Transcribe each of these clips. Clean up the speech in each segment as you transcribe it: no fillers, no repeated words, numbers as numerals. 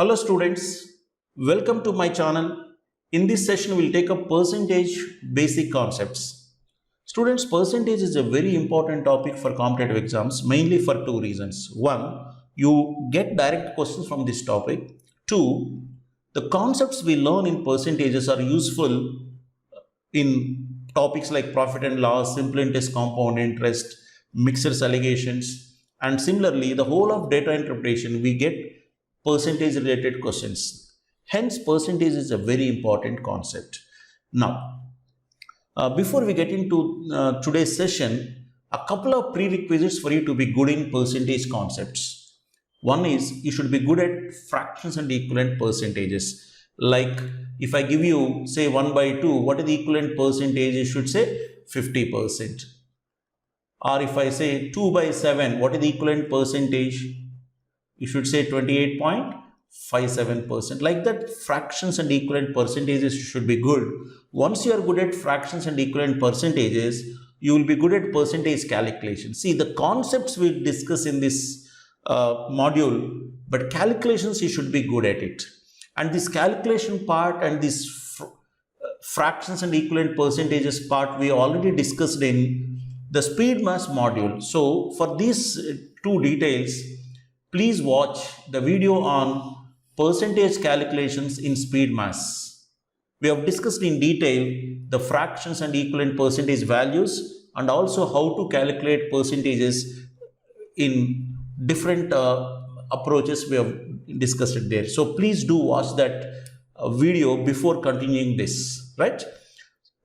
Hello students, welcome to my channel. In this session, we'll take up percentage basic concepts. Students, percentage is a very important topic for competitive exams, mainly for two reasons. One, you get direct questions from this topic. Two, the concepts we learn in percentages are useful in topics like profit and loss, simple interest, compound interest, mixers allegations, and similarly, the whole of data interpretation, we get percentage related questions. Hence, percentage is a very important concept. Now, before we get into today's session, a couple of prerequisites for you to be good in percentage concepts. One is you should be good at fractions and equivalent percentages. Like if I give you say 1 by 2, what is the equivalent percentage? You should say 50%. Or if I say 2 by 7, what is the equivalent percentage? You should say 28.57%. Like that, fractions and equivalent percentages should be good. Once you are good at fractions and equivalent percentages, you will be good at percentage calculation. See, the concepts we discuss in this module, but calculations you should be good at it. And this calculation part and this fractions and equivalent percentages part we already discussed in the speed mass module. So for these two details, please watch the video on percentage calculations in speed mass. We have discussed in detail the fractions and equivalent percentage values and also how to calculate percentages in different approaches. We have discussed it there. So please do watch that video before continuing this, right?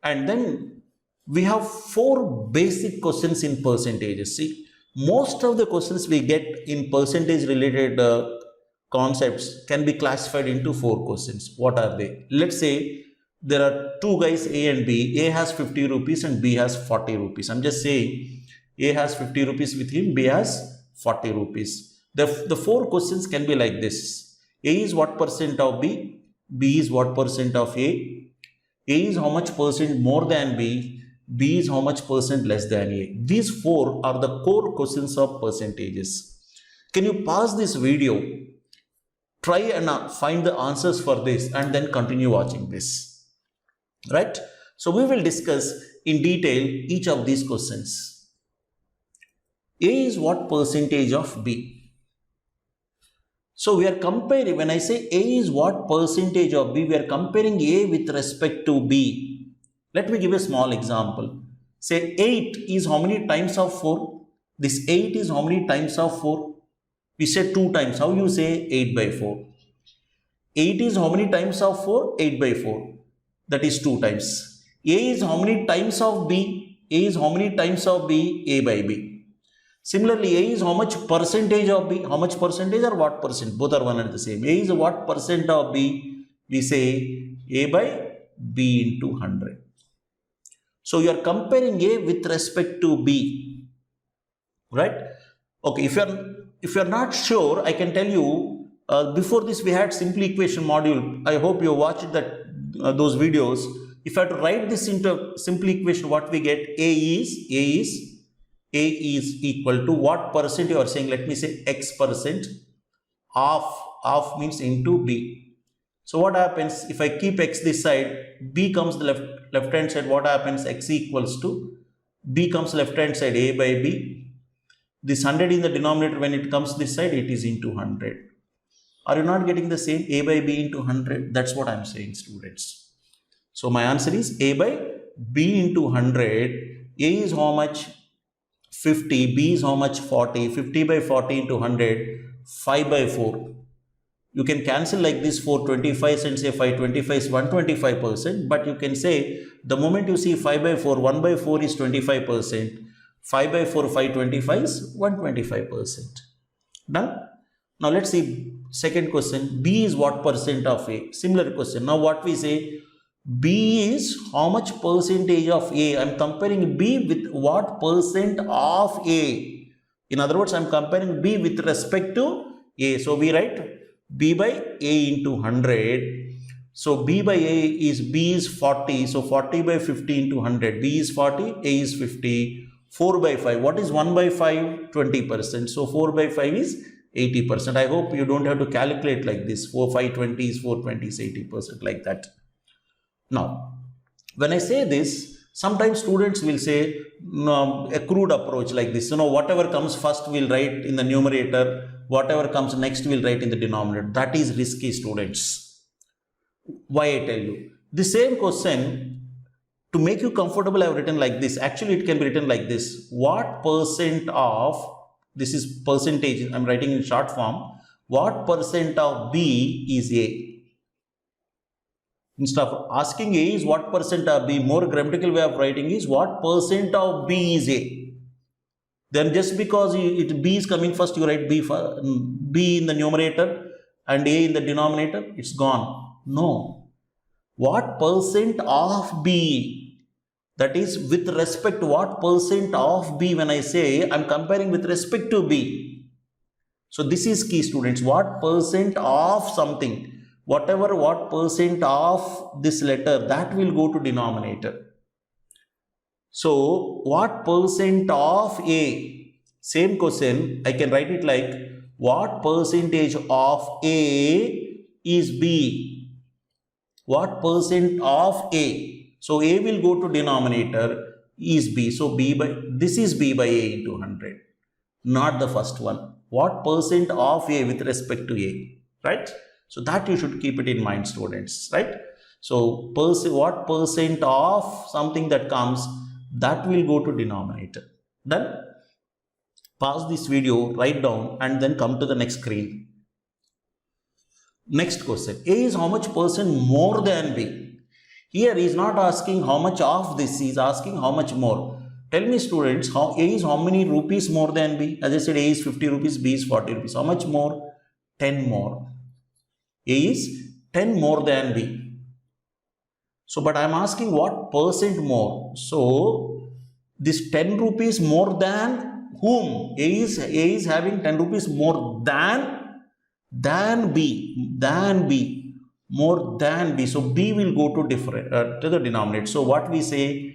And then we have 4 basic questions in percentages. See, most of the questions we get in percentage related concepts can be classified into 4 questions. What are they? Let's say there are two guys, A and B. A has 50 rupees and B has 40 rupees. I'm just saying A has 50 rupees with him, B has 40 rupees. The 4 questions can be like this. A is what percent of B? B is what percent of A? A is how much percent more than B? B is how much percent less than A. These 4 are the core questions of percentages. Can you pause this video, try and find the answers for this and then continue watching this, right? So we will discuss in detail each of these questions. A is what percentage of B? So we are comparing, when I say A is what percentage of B, we are comparing A with respect to B. Let me give a small example. Say 8 is how many times of 4? This 8 is how many times of 4? We say 2 times. How you say 8 by 4? 8 is how many times of 4? 8 by 4. That is 2 times. A is how many times of B? A is how many times of B? A by B. Similarly, A is how much percentage of B? How much percentage or what percent? Both are one and the same. A is what percent of B? We say A by B into 100. So you are comparing A with respect to B, right? Okay, if you are not sure, I can tell you, before this we had simple equation module. I hope you watched those videos. If I have to write this into simple equation, what we get? A is equal to what percent you are saying? Let me say X percent of means into B. So what happens if I keep X this side, B comes the left hand side, what happens? X equals to B comes left hand side, A by B. This 100 in the denominator, when it comes this side, it is into 100. Are you not getting the same? A by B into 100. That's what I'm saying, students. So my answer is A by B into 100. A is how much? 50. B is how much? 40. 50 by 40 into 100. 5 by 4. You can cancel like this 425 and say 525 is 125%. But you can say the moment you see 5 by 4, 1 by 4 is 25%. 5 by 4, 525 is 125%. Done? Now let's see second question. B is what percent of A? Similar question. Now what we say? B is how much percentage of A? I am comparing B with what percent of A? In other words, I am comparing B with respect to A. So we write B by A into 100. So B by A is B is 40. So 40 by 50 into 100. B is 40, A is 50. 4 by 5. What is 1 by 5? 20%. So 4 by 5 is 80%. I hope you don't have to calculate like this, 4 5 20s, 4 20s, 80%, like that. Now, when I say this, sometimes students will say no, a crude approach like this. Whatever comes first we'll write in the numerator, whatever comes next we'll write in the denominator. That is risky, students. Why I tell you? The same question, to make you comfortable, I have written like this. Actually, it can be written like this. What percent of, this is percentage, I'm writing in short form, what percent of B is A? Instead of asking A is what percent of B, more grammatical way of writing is what percent of B is A. Then just because B is coming first, you write B in the numerator and A in the denominator, it's gone. No. What percent of B? That is with respect to what percent of B. When I say I'm comparing with respect to B. So this is key, students. What percent of something? Whatever, what percent of this letter, that will go to denominator. So what percent of A? Same question, I can write it like what percentage of A is B? What percent of A? So A will go to denominator, is B. So this is B by A into 100, not the first one. What percent of A with respect to A, right? So that you should keep it in mind, students, right? So what percent of something that comes, that will go to denominator. Then pause this video, write down, and then come to the next screen. Next question. A is how much percent more than B? Here he is not asking how much of this, he is asking how much more. Tell me, students, A is how many rupees more than B? As I said, A is 50 rupees, B is 40 rupees. How much more? 10 more. A is 10 more than B. So, but I am asking what percent more. So, this 10 rupees more than whom? A is having 10 rupees more than B. More than B. So, B will go to to the denominator. So, what we say?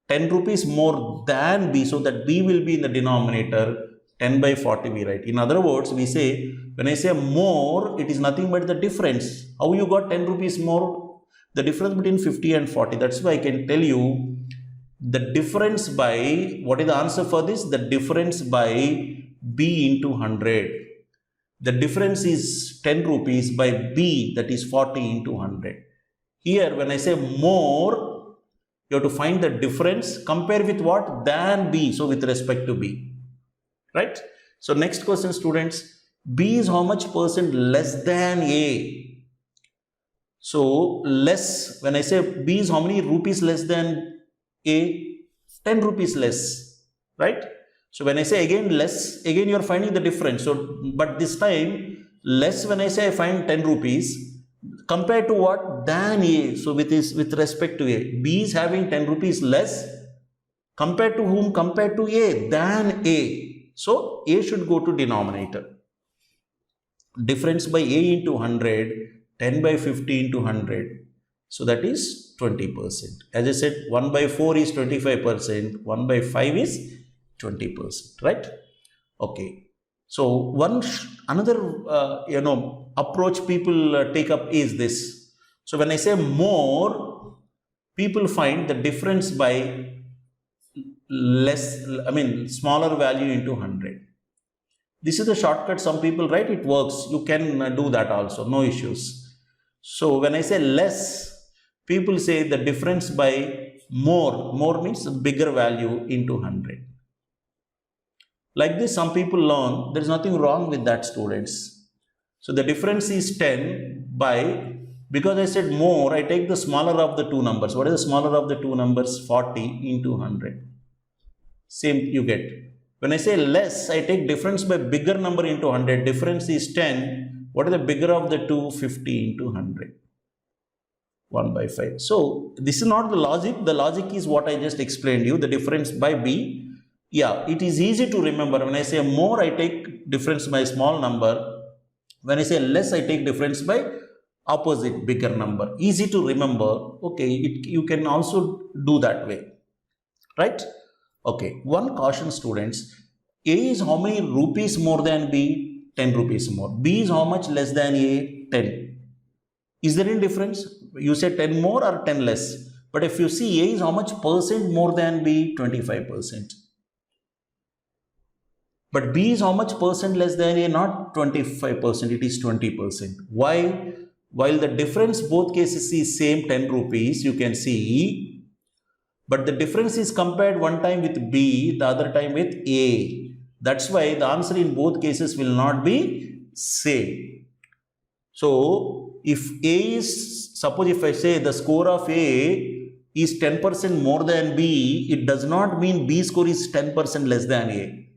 10 rupees more than B. So, that B will be in the denominator. 10 by 40 we write. In other words, we say, when I say more, it is nothing but the difference. How you got 10 rupees more? The difference between 50 and 40. That's why I can tell you the difference by, what is the answer for this? The difference by B into 100. The difference is 10 rupees by B, that is 40 into 100. Here, when I say more, you have to find the difference. Compare with what? Than B. So, with respect to B. Right? So, next question, students. B is how much percent less than A? So, less, when I say B is how many rupees less than A? 10 rupees less, right? So, when I say again less, again you are finding the difference. So, but this time less, when I say I find 10 rupees compared to what? Than A. So, with respect to A. B is having 10 rupees less compared to whom? Compared to A, than A. So, A should go to denominator. Difference by A into 100, 10 by 50 into 100. So, that is 20%. As I said, 1 by 4 is 25%, 1 by 5 is 20%, right? Okay. So, another approach people take up is this. So, when I say more, people find the difference by smaller value into 100. This is the shortcut some people write, it works. You can do that also, no issues. So, when I say less, people say the difference by more means bigger value into 100. Like this, some people learn, there is nothing wrong with that, students. So, the difference is 10 by, because I said more, I take the smaller of the two numbers. What is the smaller of the two numbers? 40 into 100. Same you get. When I say less, I take difference by bigger number into 100. Difference is 10. What is the bigger of the two? 50 into 100. 1 by 5. So, this is not the logic. The logic is what I just explained you. The difference by B. Yeah, it is easy to remember. When I say more, I take difference by small number. When I say less, I take difference by opposite, bigger number. Easy to remember. Okay, you can also do that way. Right? Okay, one caution, students. A is how many rupees more than B? 10 rupees more. B is how much less than A? 10. Is there any difference? You say 10 more or 10 less. But if you see, A is how much percent more than B? 25%. But B is how much percent less than A? Not 25%, it is 20%. Why? While the difference both cases is same 10 rupees, you can see, but the difference is compared one time with B, the other time with A. That's why the answer in both cases will not be same. So, if A is, suppose if I say the score of A is 10% more than B, it does not mean B score is 10% less than A.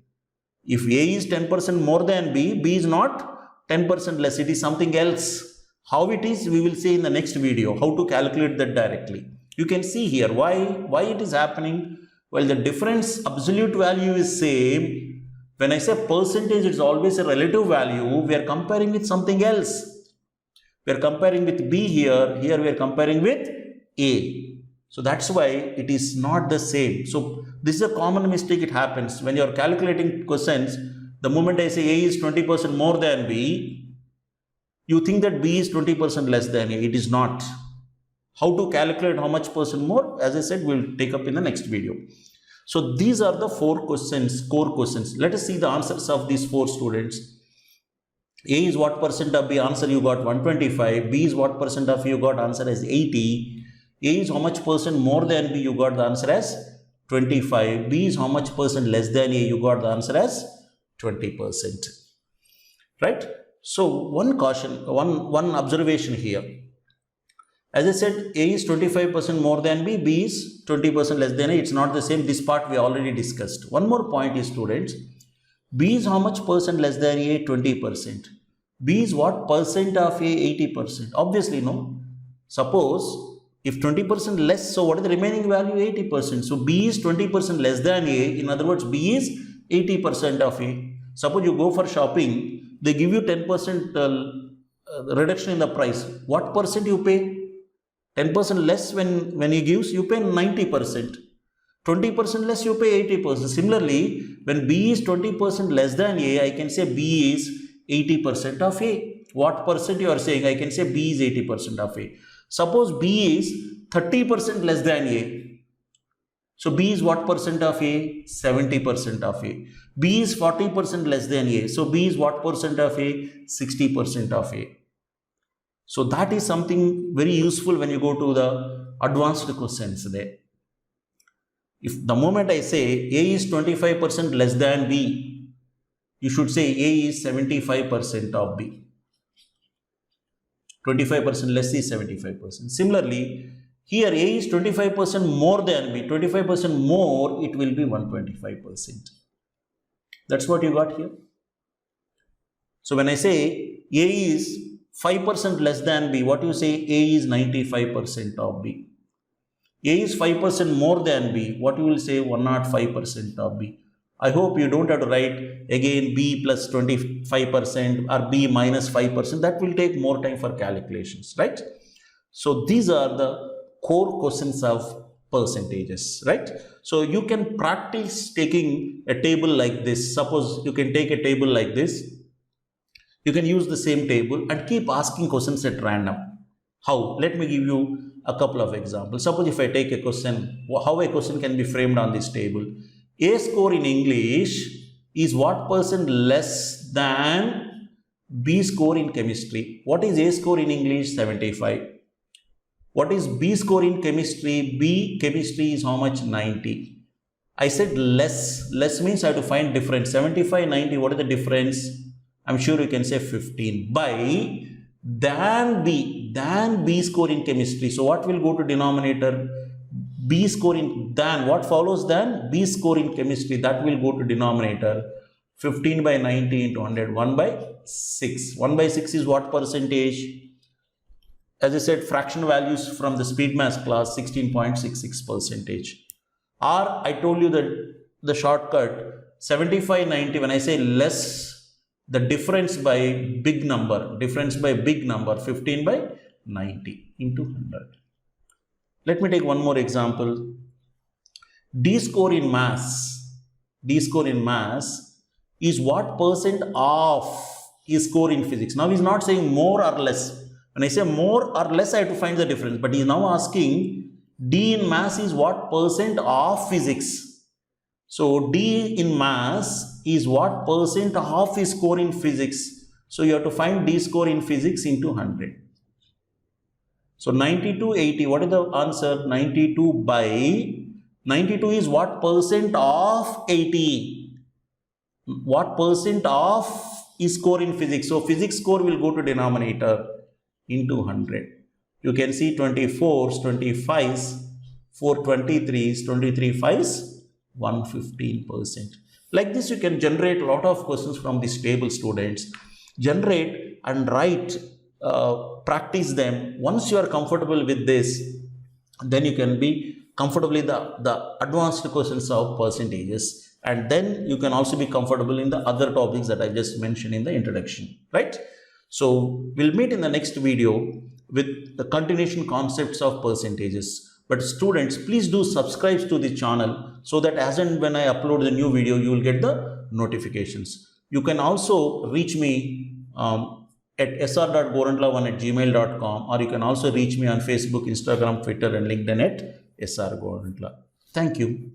If A is 10% more than B, B is not 10% less, it is something else. How it is, we will see in the next video, how to calculate that directly. You can see here why it is happening. Well, the difference absolute value is same. When I say percentage, it's always a relative value. We are comparing with something else. We are comparing with B here we are comparing with A. So that's why it is not the same. So this is a common mistake, it happens. When you are calculating questions, the moment I say A is 20% more than B, you think that B is 20% less than A. It is not. How to calculate how much percent more? As I said, we'll take up in the next video. So these are the 4 questions, core questions. Let us see the answers of these 4 students. A is what percent of B? Answer you got 125. B is what percent of you got? Answer as 80. A is how much percent more than B? You got the answer as 25. B is how much percent less than A? You got the answer as 20%. Right? So one caution, one observation here. As I said, A is 25% more than B, B is 20% less than A. It's not the same. This part we already discussed. One more point is, students, B is how much percent less than A? 20%. B is what percent of A? 80%. Obviously, no. Suppose if 20% less, so what is the remaining value? 80%. So B is 20% less than A. In other words, B is 80% of A. Suppose you go for shopping, they give you 10% reduction in the price. What percent you pay? 10% less when he gives, you pay 90%. 20% less, you pay 80%. Similarly, when B is 20% less than A, I can say B is 80% of A. What percent you are saying? I can say B is 80% of A. Suppose B is 30% less than A. So B is what percent of A? 70% of A. B is 40% less than A. So B is what percent of A? 60% of A. So that is something very useful when you go to the advanced questions there. If the moment I say A is 25% less than B, you should say A is 75% of B. 25% less is 75%. Similarly, here A is 25% more than B. 25% more, it will be 125%. That's what you got here. So when I say A is 5% less than B, what you say? A is 95% of B. A is 5% more than B, what you will say? 105% of B. I hope you don't have to write again B plus 25% or B minus 5%. That will take more time for calculations, right? So these are the core questions of percentages, right? So you can practice taking a table like this. Suppose you can take a table like this. You can use the same table and keep asking questions at random. How? Let me give you a couple of examples. Suppose if I take a question, how a question can be framed on this table. A score in English is what percent less than B score in chemistry? What is A score in English? 75. What is B score in chemistry? B chemistry is how much? 90. I said less. Less means I have to find difference. 75, 90, what is the difference? I'm sure you can say 15. By than B score in chemistry. So what will go to denominator? B score in than. What follows than? B score in chemistry. That will go to denominator. 15 by 90 into 100. 1 by 6. 1 by 6 is what percentage? As I said, fraction values from the speed mass class, 16.66%. Or I told you that the shortcut 75, 90. When I say less, the difference by big number, 15 by 90 into 100. Let me take one more example. D score in mass is what percent of his score in physics. Now he's not saying more or less. When I say more or less, I have to find the difference. But he's now asking D in mass is what percent of physics. So D in mass is what percent of his score in physics. So you have to find D score in physics into 100. So 92, 80, what is the answer? 92 by 92 is what percent of 80? What percent of his score in physics? So physics score will go to denominator into 100. You can see 24s, 25s, 423s, 23 5s, 115%. Like this, you can generate a lot of questions from this table, students. Generate and write, practice them. Once you are comfortable with this, then you can be comfortably the advanced questions of percentages, and then you can also be comfortable in the other topics that I just mentioned in the introduction, right? So we'll meet in the next video with the continuation concepts of percentages. But students, please do subscribe to the channel so that as and when I upload the new video, you will get the notifications. You can also reach me at sr.gorantla1@gmail.com, or you can also reach me on Facebook, Instagram, Twitter and LinkedIn at srgorantla. Thank you.